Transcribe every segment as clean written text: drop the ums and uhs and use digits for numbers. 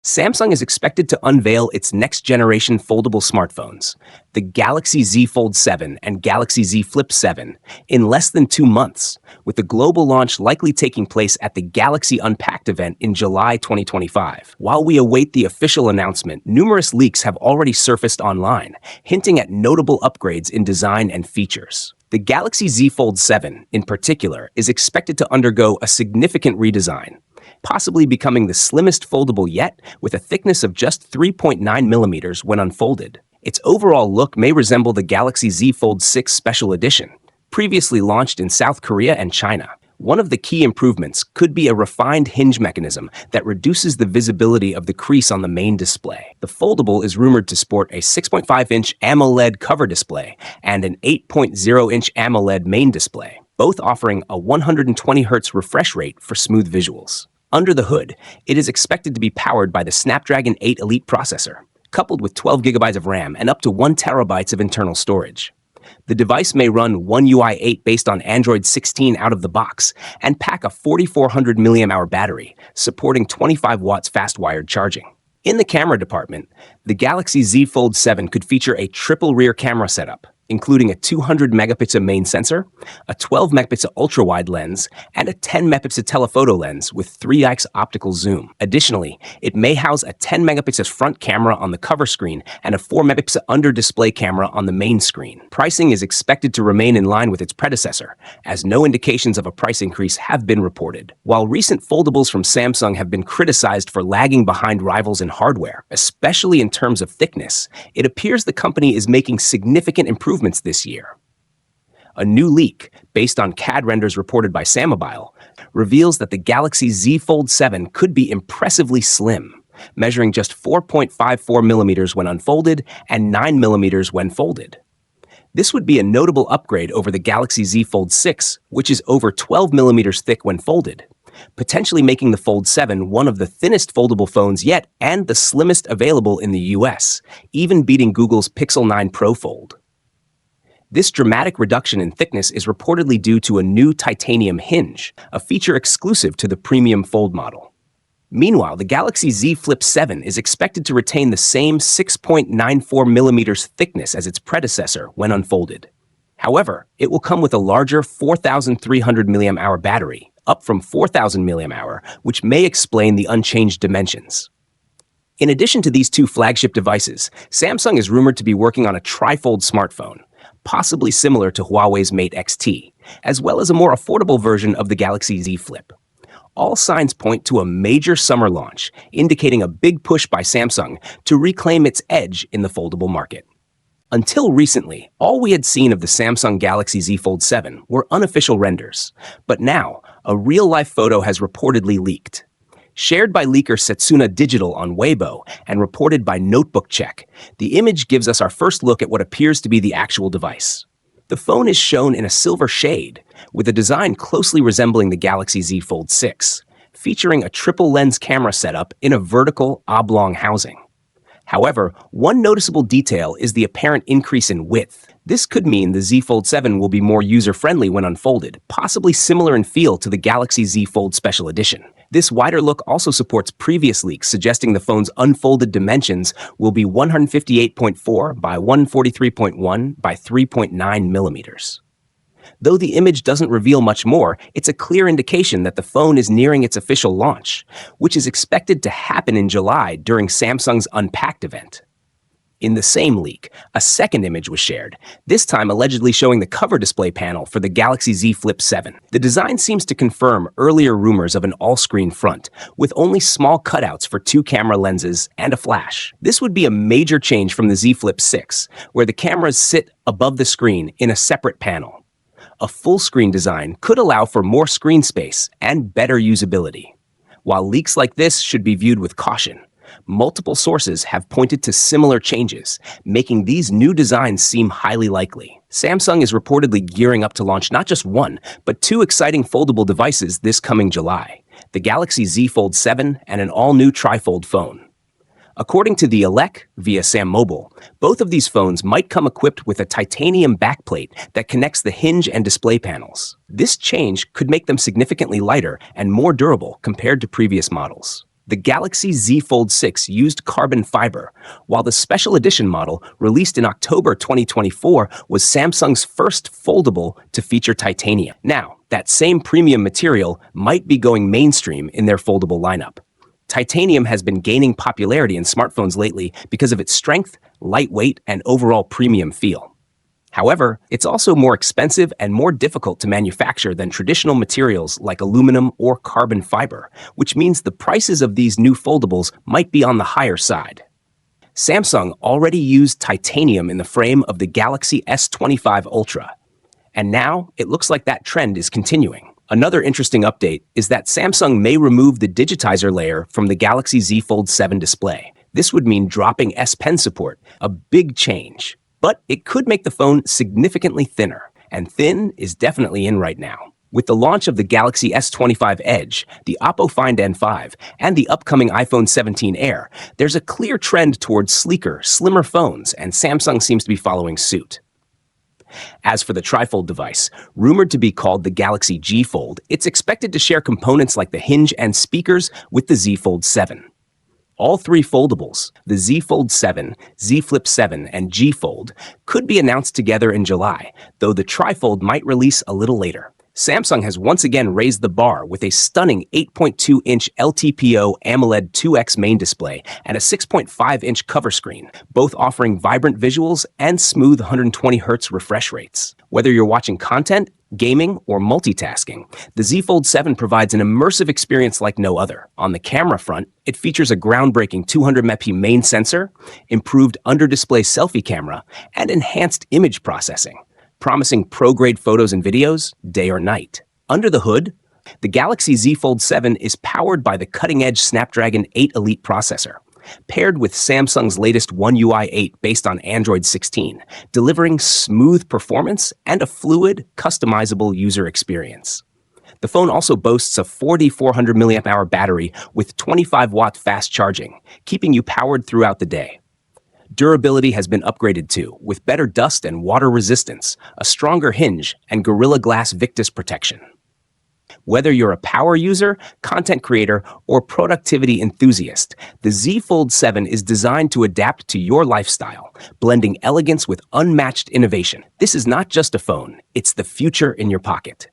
Samsung is expected to unveil its next-generation foldable smartphones, the Galaxy Z Fold 7 and Galaxy Z Flip 7, in less than 2 months, with the global launch likely taking place at the Galaxy Unpacked event in July 2025. While we await the official announcement, numerous leaks have already surfaced online, hinting at notable upgrades in design and features. The Galaxy Z Fold 7, in particular, is expected to undergo a significant redesign, possibly becoming the slimmest foldable yet, with a thickness of just 3.9 millimeters when unfolded. Its overall look may resemble the Galaxy Z Fold 6 Special Edition, previously launched in South Korea and China. One of the key improvements could be a refined hinge mechanism that reduces the visibility of the crease on the main display. The foldable is rumored to sport a 6.5-inch AMOLED cover display and an 8.0-inch AMOLED main display, both offering a 120Hz refresh rate for smooth visuals. Under the hood, it is expected to be powered by the Snapdragon 8 Elite processor, coupled with 12 GB of RAM and up to 1 TB of internal storage. The device may run One UI 8 based on Android 16 out of the box and pack a 4400 mAh battery, supporting 25 watts fast-wired charging. In the camera department, the Galaxy Z Fold 7 could feature a triple rear camera setup, including a 200 megapixel main sensor, a 12 megapixel ultra-wide lens, and a 10 megapixel telephoto lens with 3x optical zoom. Additionally, it may house a 10 megapixel front camera on the cover screen and a 4 megapixel under-display camera on the main screen. Pricing is expected to remain in line with its predecessor, as no indications of a price increase have been reported. While recent foldables from Samsung have been criticized for lagging behind rivals in hardware, especially in terms of thickness, it appears the company is making significant improvements this year. A new leak, based on CAD renders reported by Samobile, reveals that the Galaxy Z Fold 7 could be impressively slim, measuring just 4.54 millimeters when unfolded and 9 millimeters when folded. This would be a notable upgrade over the Galaxy Z Fold 6, which is over 12 millimeters thick when folded, potentially making the Fold 7 one of the thinnest foldable phones yet and the slimmest available in the US, even beating Google's Pixel 9 Pro Fold. This dramatic reduction in thickness is reportedly due to a new titanium hinge, a feature exclusive to the premium Fold model. Meanwhile, the Galaxy Z Flip 7 is expected to retain the same 6.94 millimeters thickness as its predecessor when unfolded. However, it will come with a larger 4,300 mAh battery, up from 4,000 mAh, which may explain the unchanged dimensions. In addition to these two flagship devices, Samsung is rumored to be working on a trifold smartphone, possibly similar to Huawei's Mate X-T, as well as a more affordable version of the Galaxy Z Flip. All signs point to a major summer launch, indicating a big push by Samsung to reclaim its edge in the foldable market. Until recently, all we had seen of the Samsung Galaxy Z Fold 7 were unofficial renders, but now a real-life photo has reportedly leaked. Shared by leaker Setsuna Digital on Weibo and reported by Notebook Check, the image gives us our first look at what appears to be the actual device. The phone is shown in a silver shade, with a design closely resembling the Galaxy Z Fold 6, featuring a triple lens camera setup in a vertical, oblong housing. However, one noticeable detail is the apparent increase in width. This could mean the Z Fold 7 will be more user-friendly when unfolded, possibly similar in feel to the Galaxy Z Fold Special Edition. This wider look also supports previous leaks suggesting the phone's unfolded dimensions will be 158.4 by 143.1 by 3.9 millimeters. Though the image doesn't reveal much more, it's a clear indication that the phone is nearing its official launch, which is expected to happen in July during Samsung's Unpacked event. In the same leak, a second image was shared, this time allegedly showing the cover display panel for the Galaxy Z Flip 7. The design seems to confirm earlier rumors of an all-screen front, with only small cutouts for 2 camera lenses and a flash. This would be a major change from the Z Flip 6, where the cameras sit above the screen in a separate panel. A full-screen design could allow for more screen space and better usability. While leaks like this should be viewed with caution, multiple sources have pointed to similar changes, making these new designs seem highly likely. Samsung is reportedly gearing up to launch not just one, but 2 exciting foldable devices this coming July, the Galaxy Z Fold 7 and an all-new trifold phone. According to the Elec via Sam Mobile, both of these phones might come equipped with a titanium backplate that connects the hinge and display panels. This change could make them significantly lighter and more durable compared to previous models. The Galaxy Z Fold 6 used carbon fiber, while the special edition model, released in October 2024, was Samsung's first foldable to feature titanium. Now, that same premium material might be going mainstream in their foldable lineup. Titanium has been gaining popularity in smartphones lately because of its strength, lightweight, and overall premium feel. However, it's also more expensive and more difficult to manufacture than traditional materials like aluminum or carbon fiber, which means the prices of these new foldables might be on the higher side. Samsung already used titanium in the frame of the Galaxy S25 Ultra, and now it looks like that trend is continuing. Another interesting update is that Samsung may remove the digitizer layer from the Galaxy Z Fold 7 display. This would mean dropping S Pen support, a big change. But it could make the phone significantly thinner, and thin is definitely in right now. With the launch of the Galaxy S25 Edge, the Oppo Find N5, and the upcoming iPhone 17 Air, there's a clear trend towards sleeker, slimmer phones, and Samsung seems to be following suit. As for the trifold device, rumored to be called the Galaxy G Fold, it's expected to share components like the hinge and speakers with the Z Fold 7. All three foldables, the Z Fold 7, Z Flip 7, and G Fold, could be announced together in July, though the trifold might release a little later. Samsung has once again raised the bar with a stunning 8.2-inch LTPO AMOLED 2X main display and a 6.5-inch cover screen, both offering vibrant visuals and smooth 120Hz refresh rates. Whether you're watching content, gaming, or multitasking, the Z Fold 7 provides an immersive experience like no other. On the camera front, it features a groundbreaking 200MP main sensor, improved under-display selfie camera, and enhanced image processing, promising pro-grade photos and videos, day or night. Under the hood, the Galaxy Z Fold 7 is powered by the cutting-edge Snapdragon 8 Elite processor, paired with Samsung's latest One UI 8 based on Android 16, delivering smooth performance and a fluid, customizable user experience. The phone also boasts a 4,400 mAh battery with 25-watt fast charging, keeping you powered throughout the day. Durability has been upgraded too, with better dust and water resistance, a stronger hinge, and Gorilla Glass Victus protection. Whether you're a power user, content creator, or productivity enthusiast, the Z Fold 7 is designed to adapt to your lifestyle, blending elegance with unmatched innovation. This is not just a phone, it's the future in your pocket.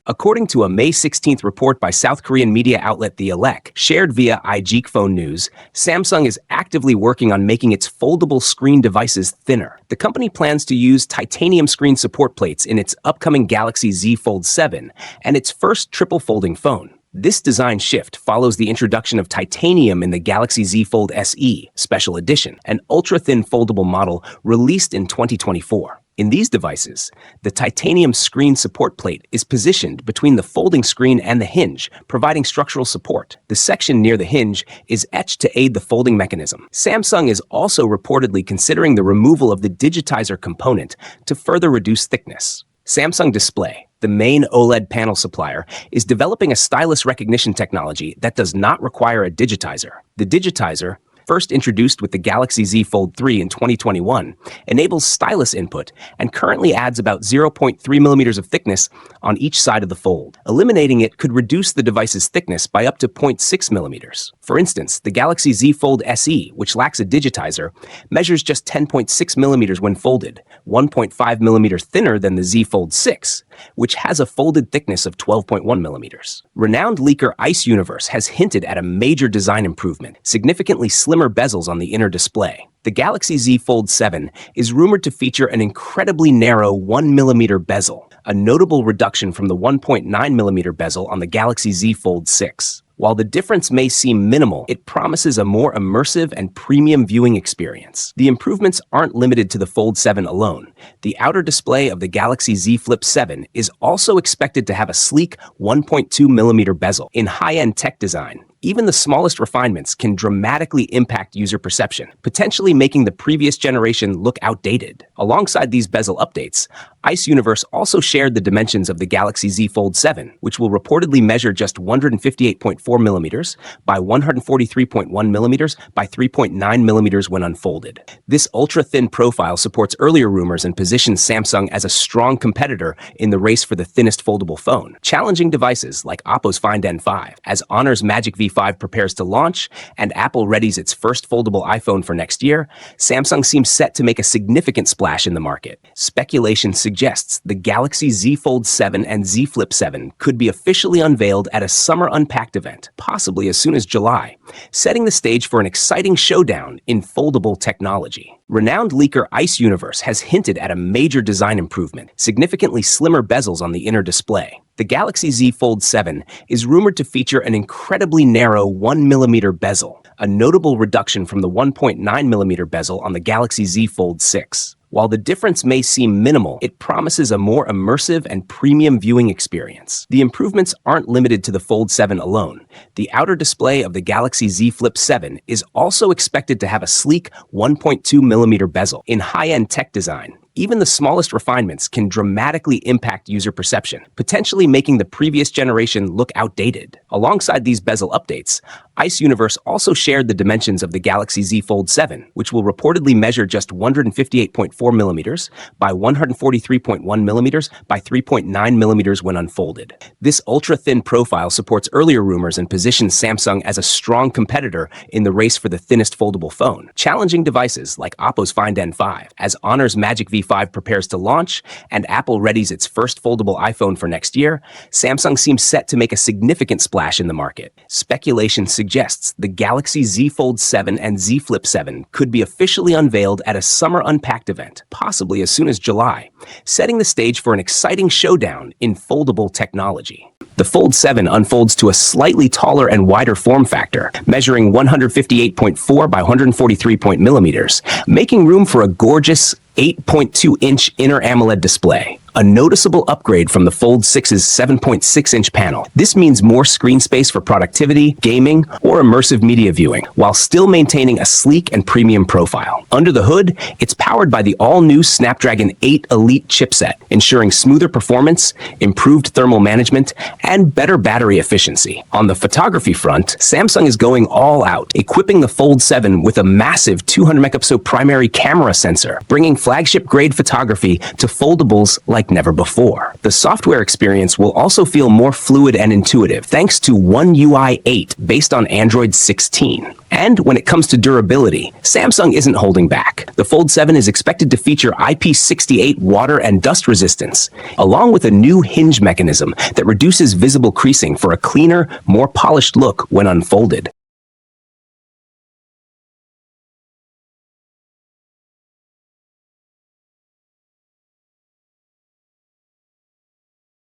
According to a May 16th report by South Korean media outlet The Elec, shared via iGeek Phone News, Samsung is actively working on making its foldable screen devices thinner. The company plans to use titanium screen support plates in its upcoming Galaxy Z Fold 7 and its first triple folding phone. This design shift follows the introduction of titanium in the Galaxy Z Fold SE Special Edition, an ultra-thin foldable model released in 2024. In these devices, the titanium screen support plate is positioned between the folding screen and the hinge, providing structural support. The section near the hinge is etched to aid the folding mechanism. Samsung is also reportedly considering the removal of the digitizer component to further reduce thickness. Samsung Display, the main OLED panel supplier, is developing a stylus recognition technology that does not require a digitizer. The digitizer, first introduced with the Galaxy Z Fold 3 in 2021, enables stylus input and currently adds about 0.3 millimeters of thickness on each side of the fold. Eliminating it could reduce the device's thickness by up to 0.6 millimeters. For instance, the Galaxy Z Fold SE, which lacks a digitizer, measures just 10.6 millimeters when folded, 1.5 millimeters thinner than the Z Fold 6, which has a folded thickness of 12.1 millimeters. Renowned leaker Ice Universe has hinted at a major design improvement, significantly slimmer bezels on the inner display. The Galaxy Z Fold 7 is rumored to feature an incredibly narrow 1mm bezel, a notable reduction from the 1.9mm bezel on the Galaxy Z Fold 6. While the difference may seem minimal, it promises a more immersive and premium viewing experience. The improvements aren't limited to the Fold 7 alone. The outer display of the Galaxy Z Flip 7 is also expected to have a sleek 1.2mm bezel. In high-end tech design, even the smallest refinements can dramatically impact user perception, potentially making the previous generation look outdated. Alongside these bezel updates, Ice Universe also shared the dimensions of the Galaxy Z Fold 7, which will reportedly measure just 158.4 millimeters by 143.1 millimeters by 3.9 millimeters when unfolded. This ultra-thin profile supports earlier rumors and positions Samsung as a strong competitor in the race for the thinnest foldable phone, challenging devices like Oppo's Find N5. As Honor's Magic V5 prepares to launch and Apple readies its first foldable iPhone for next year, Samsung seems set to make a significant splash in the market. Speculation suggests the Galaxy Z Fold 7 and Z Flip 7 could be officially unveiled at a Summer Unpacked event, possibly as soon as July, setting the stage for an exciting showdown in foldable technology. Renowned leaker Ice Universe has hinted at a major design improvement, significantly slimmer bezels on the inner display. The Galaxy Z Fold 7 is rumored to feature an incredibly narrow 1mm bezel, a notable reduction from the 1.9mm bezel on the Galaxy Z Fold 6. While the difference may seem minimal, it promises a more immersive and premium viewing experience. The improvements aren't limited to the Fold 7 alone. The outer display of the Galaxy Z Flip 7 is also expected to have a sleek 1.2mm bezel. In high-end tech design, even the smallest refinements can dramatically impact user perception, potentially making the previous generation look outdated. Alongside these bezel updates, Ice Universe also shared the dimensions of the Galaxy Z Fold 7, which will reportedly measure just 158.4 millimeters by 143.1 millimeters by 3.9 millimeters when unfolded. This ultra-thin profile supports earlier rumors and positions Samsung as a strong competitor in the race for the thinnest foldable phone, challenging devices like Oppo's Find N5. As Honor's Magic V5 prepares to launch and Apple readies its first foldable iPhone for next year, Samsung seems set to make a significant splash in the market. Speculation suggests the Galaxy Z Fold 7 and Z Flip 7 could be officially unveiled at a Summer Unpacked event, possibly as soon as July, setting the stage for an exciting showdown in foldable technology. The Fold 7 unfolds to a slightly taller and wider form factor, measuring 158.4 by 143 millimeters, making room for a gorgeous 8.2-inch inner AMOLED display, a noticeable upgrade from the Fold 6's 7.6-inch panel. This means more screen space for productivity, gaming, or immersive media viewing, while still maintaining a sleek and premium profile. Under the hood, it's powered by the all-new Snapdragon 8 Elite chipset, ensuring smoother performance, improved thermal management, and better battery efficiency. On the photography front, Samsung is going all out, equipping the Fold 7 with a massive 200-megapixel primary camera sensor, bringing flagship-grade photography to foldables like never before. The software experience will also feel more fluid and intuitive thanks to One UI 8 based on Android 16. And when it comes to durability, Samsung isn't holding back. The Fold 7 is expected to feature IP68 water and dust resistance, along with a new hinge mechanism that reduces visible creasing for a cleaner, more polished look when unfolded.